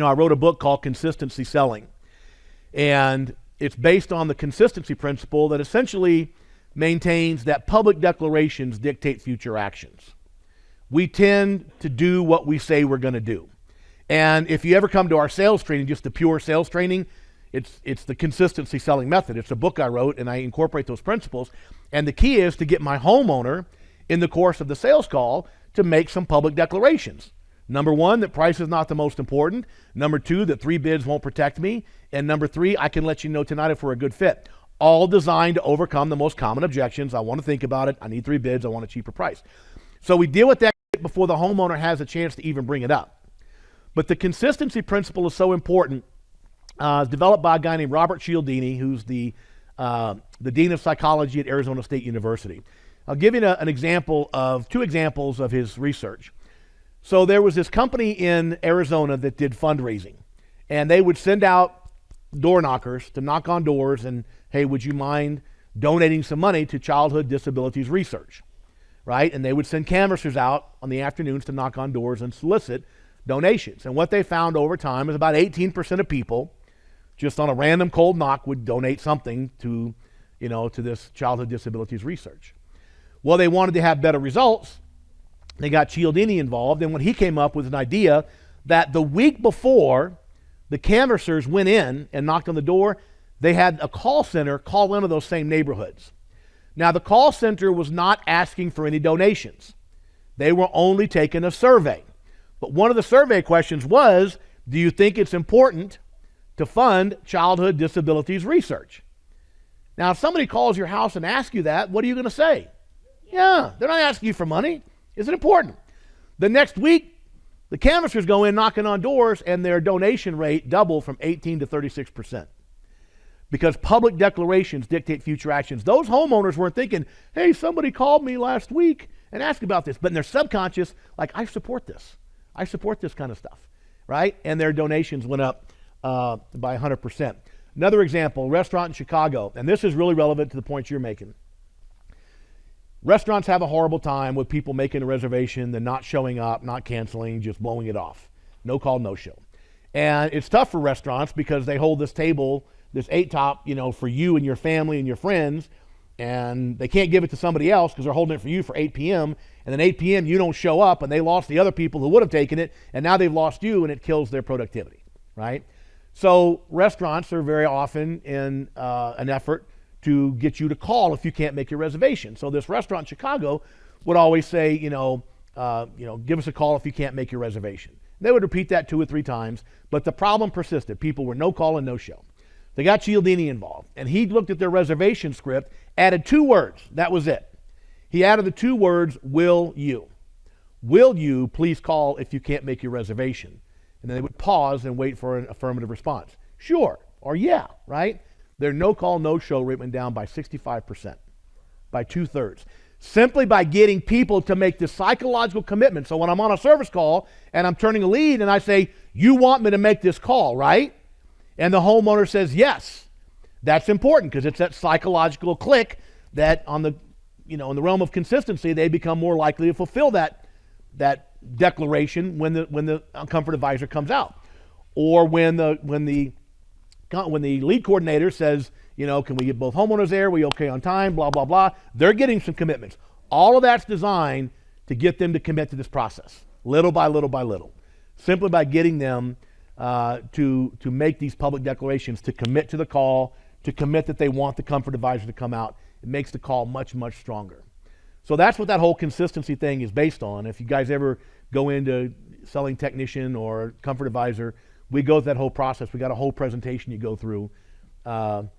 I wrote a book called Consistency Selling. And it's based on the consistency principle that essentially maintains that public declarations dictate future actions. We tend to do what we say we're going to do. And if you ever come to our sales training, just the pure sales training, it's the consistency selling method. It's a book I wrote, and I incorporate those principles. And the key is to get my homeowner in the course of the sales call to make some public declarations. Number one, that price is not the most important. Number two, that 3 bids won't protect me. And number 3, I can let you know tonight if we're a good fit. All designed to overcome the most common objections. I want to think about it. I need 3 bids. I want a cheaper price. So we deal with that before the homeowner has a chance to even bring it up. But the consistency principle is so important. It's developed by a guy named Robert Cialdini, who's the Dean of Psychology at Arizona State University. I'll give you two examples of his research. So there was this company in Arizona that did fundraising, and they would send out door knockers to knock on doors and, hey, would you mind donating some money to childhood disabilities research, right? And they would send canvassers out on the afternoons to knock on doors and solicit donations. And what they found over time is about 18% of people, just on a random cold knock, would donate something to this childhood disabilities research. Well, they wanted to have better results. They got Cialdini involved, and when he came up with an idea that the week before the canvassers went in and knocked on the door, they had a call center call into those same neighborhoods. Now, the call center was not asking for any donations. They were only taking a survey. But one of the survey questions was, do you think it's important to fund childhood disabilities research? Now, if somebody calls your house and asks you that, what are you going to say? Yeah, they're not asking you for money. Is it important? The next week, the canvassers go in knocking on doors, and their donation rate doubled from 18 to 36%. Because public declarations dictate future actions. Those homeowners weren't thinking, hey, somebody called me last week and asked about this. But in their subconscious, like, I support this. I support this kind of stuff, right? And their donations went up by 100%. Another example, restaurant in Chicago, and this is really relevant to the point you're making. Restaurants have a horrible time with people making a reservation, then not showing up, not canceling, just blowing it off. No call, no show. And it's tough for restaurants because they hold this table, this 8-top, for you and your family and your friends, and they can't give it to somebody else because they're holding it for you for 8 p.m. And then 8 p.m. you don't show up, and they lost the other people who would have taken it, and now they've lost you, and it kills their productivity, right? So restaurants are very often in an effort to get you to call if you can't make your reservation. So this restaurant in Chicago would always say, give us a call if you can't make your reservation. They would repeat that 2 or 3 times, but the problem persisted. People were no call and no show. They got Cialdini involved, and he looked at their reservation script, added 2 words. That was it. He added the 2 words, will you. Will you please call if you can't make your reservation? And then they would pause and wait for an affirmative response. Sure, or yeah, right? Their no-call, no-show rate went down by 65%, by 2/3, simply by getting people to make this psychological commitment. So when I'm on a service call and I'm turning a lead and I say, you want me to make this call, right? And the homeowner says yes. That's important because it's that psychological click that in the realm of consistency, they become more likely to fulfill that declaration when the comfort advisor comes out, or when the lead coordinator says, can we get both homeowners there? Are we okay on time? Blah, blah, blah. They're getting some commitments. All of that's designed to get them to commit to this process, little by little by little, simply by getting them to make these public declarations, to commit to the call, to commit that they want the comfort advisor to come out. It makes the call much, much stronger. So that's what that whole consistency thing is based on. If you guys ever go into selling technician or comfort advisor, we go through that whole process. We got a whole presentation you go through to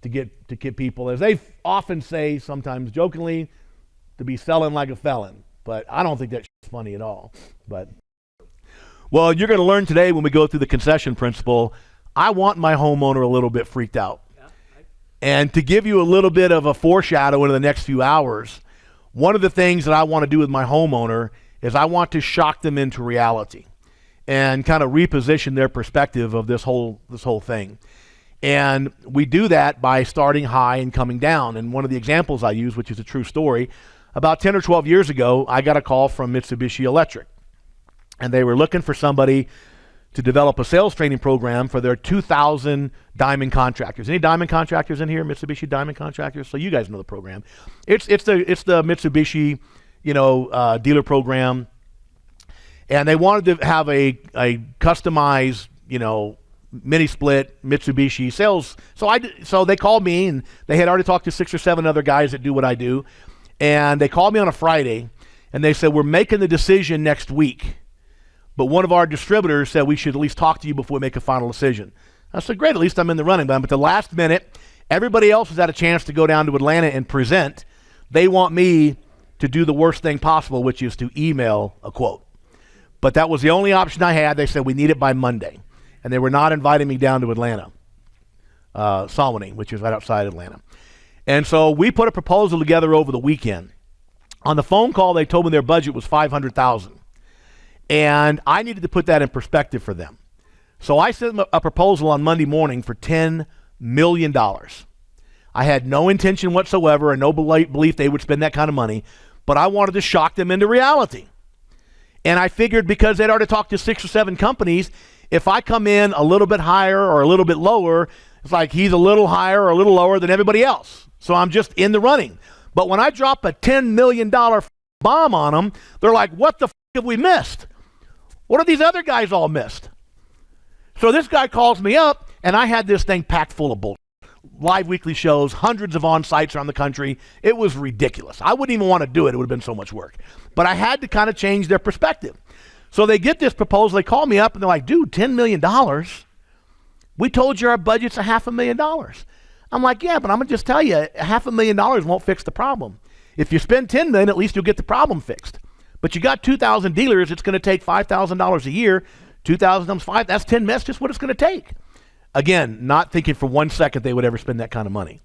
get people, as they often say, sometimes jokingly, to be selling like a felon. But I don't think that's funny at all. But well, you're going to learn today when we go through the concession principle. I want my homeowner a little bit freaked out. And to give you a little bit of a foreshadow into the next few hours, one of the things that I want to do with my homeowner is I want to shock them into reality and kind of reposition their perspective of this whole thing. And we do that by starting high and coming down. And one of the examples I use, which is a true story, about 10 or 12 years ago, I got a call from Mitsubishi Electric. And they were looking for somebody to develop a sales training program for their 2,000 diamond contractors. Any diamond contractors in here? Mitsubishi diamond contractors? So you guys know the program. It's the Mitsubishi, dealer program, and they wanted to have a customized, mini split Mitsubishi sales. So they called me, and they had already talked to 6 or 7 other guys that do what I do, and they called me on a Friday, and they said, we're making the decision next week, but one of our distributors said we should at least talk to you before we make a final decision. I said, great, at least I'm in the running. But at the last minute, everybody else has had a chance to go down to Atlanta and present. They want me to do the worst thing possible, which is to email a quote. But that was the only option I had. They said we need it by Monday. And they were not inviting me down to Atlanta, Salmonine, which is right outside Atlanta. And so we put a proposal together over the weekend. On the phone call, they told me their budget was $500,000. And I needed to put that in perspective for them. So I sent them a proposal on Monday morning for $10 million. I had no intention whatsoever and no belief they would spend that kind of money, but I wanted to shock them into reality. And I figured because they'd already talked to 6 or 7 companies, if I come in a little bit higher or a little bit lower, it's like he's a little higher or a little lower than everybody else. So I'm just in the running. But when I drop a $10 million bomb on them, they're like, what the have we missed? What have these other guys all missed? So this guy calls me up, and I had this thing packed full of bullshit. Live weekly shows, hundreds of on-sites around the country. It was ridiculous. I wouldn't even want to do it. It would have been so much work. But I had to kind of change their perspective. So they get this proposal. They call me up, and they're like, dude, $10 million? We told you our budget's $500,000. I'm like, yeah, but I'm going to just tell you, $500,000 won't fix the problem. If you spend $10 million, at least you'll get the problem fixed. But you got 2,000 dealers, it's going to take $5,000 a year. 2,000 times 5, that's 10 million, just what it's going to take. Again, not thinking for 1 second they would ever spend that kind of money.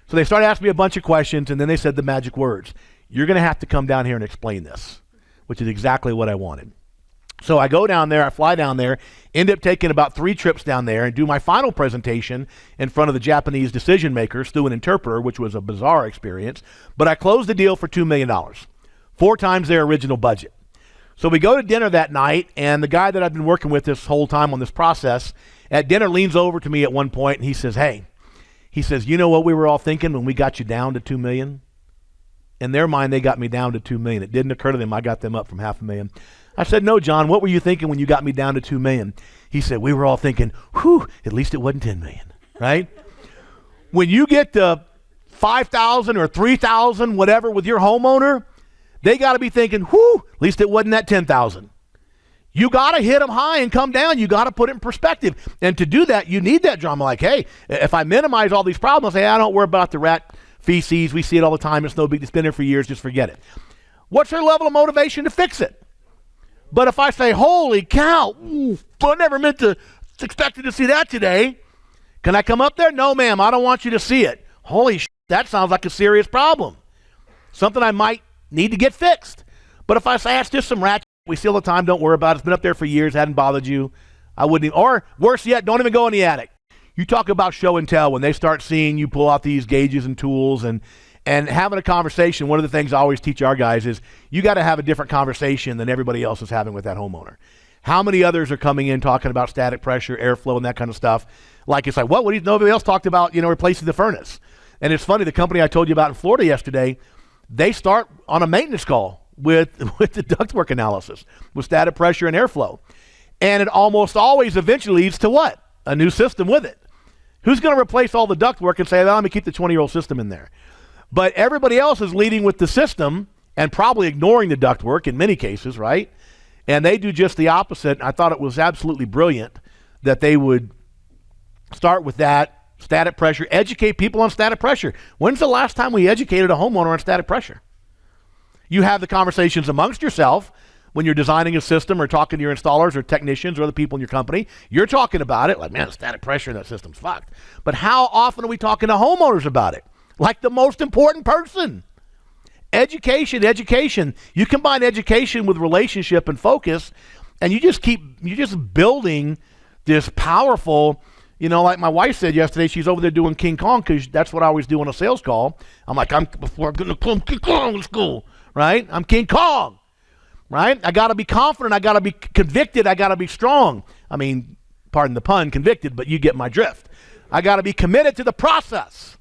So they started asking me a bunch of questions, and then they said the magic words. You're going to have to come down here and explain this, which is exactly what I wanted. So I go down there, I fly down there, end up taking about 3 trips down there and do my final presentation in front of the Japanese decision makers through an interpreter, which was a bizarre experience. But I closed the deal for $2 million. 4 times their original budget. So we go to dinner that night, and the guy that I've been working with this whole time on this process at dinner leans over to me at one point, and he says, hey, you know what we were all thinking when we got you down to $2 million? In their mind, they got me down to $2 million. It didn't occur to them I got them up from $500,000. I said, no, John, what were you thinking when you got me down to $2 million? He said, we were all thinking, whew, at least it wasn't $10 million, right? When you get to 5,000 or 3,000, whatever, with your homeowner, they got to be thinking, whew, at least it wasn't that 10,000. You got to hit them high and come down. You got to put it in perspective. And to do that, you need that drama. Like, hey, if I minimize all these problems, hey, I don't worry about the rat feces. We see it all the time. It's no big. It's been there for years. Just forget it. What's their level of motivation to fix it? But if I say, holy cow, I never meant to expected to see that today. Can I come up there? No, ma'am. I don't want you to see it. Holy shit, that sounds like a serious problem. Something I might need to get fixed. But if I say it's just some rat we see all the time, don't worry about it. It's been up there for years, hadn't bothered you. I wouldn't even, or worse yet, don't even go in the attic. You talk about show and tell when they start seeing you pull out these gauges and tools and having a conversation. One of the things I always teach our guys is you got to have a different conversation than everybody else is having with that homeowner. How many others are coming in talking about static pressure, airflow, and that kind of stuff? Like it's like, what? Nobody else talked about, replacing the furnace. And it's funny, the company I told you about in Florida yesterday, they start on a maintenance call with the ductwork analysis, with static pressure and airflow. And it almost always eventually leads to what? A new system with it. Who's going to replace all the ductwork and say, well, let me keep the 20-year-old system in there? But everybody else is leading with the system and probably ignoring the ductwork in many cases, right? And they do just the opposite. I thought it was absolutely brilliant that they would start with that, static pressure, educate people on static pressure. When's the last time we educated a homeowner on static pressure? You have the conversations amongst yourself when you're designing a system or talking to your installers or technicians or other people in your company. You're talking about it like, man, static pressure in that system's fucked. But how often are we talking to homeowners about it? Like the most important person. Education. You combine education with relationship and focus, and you just building this powerful, like my wife said yesterday, she's over there doing King Kong because that's what I always do on a sales call. I'm like, before I'm going to King Kong in school, right? I'm King Kong. right? I got to be confident. I got to be convicted. I got to be strong. I mean, pardon the pun, convicted, but you get my drift. I got to be committed to the process.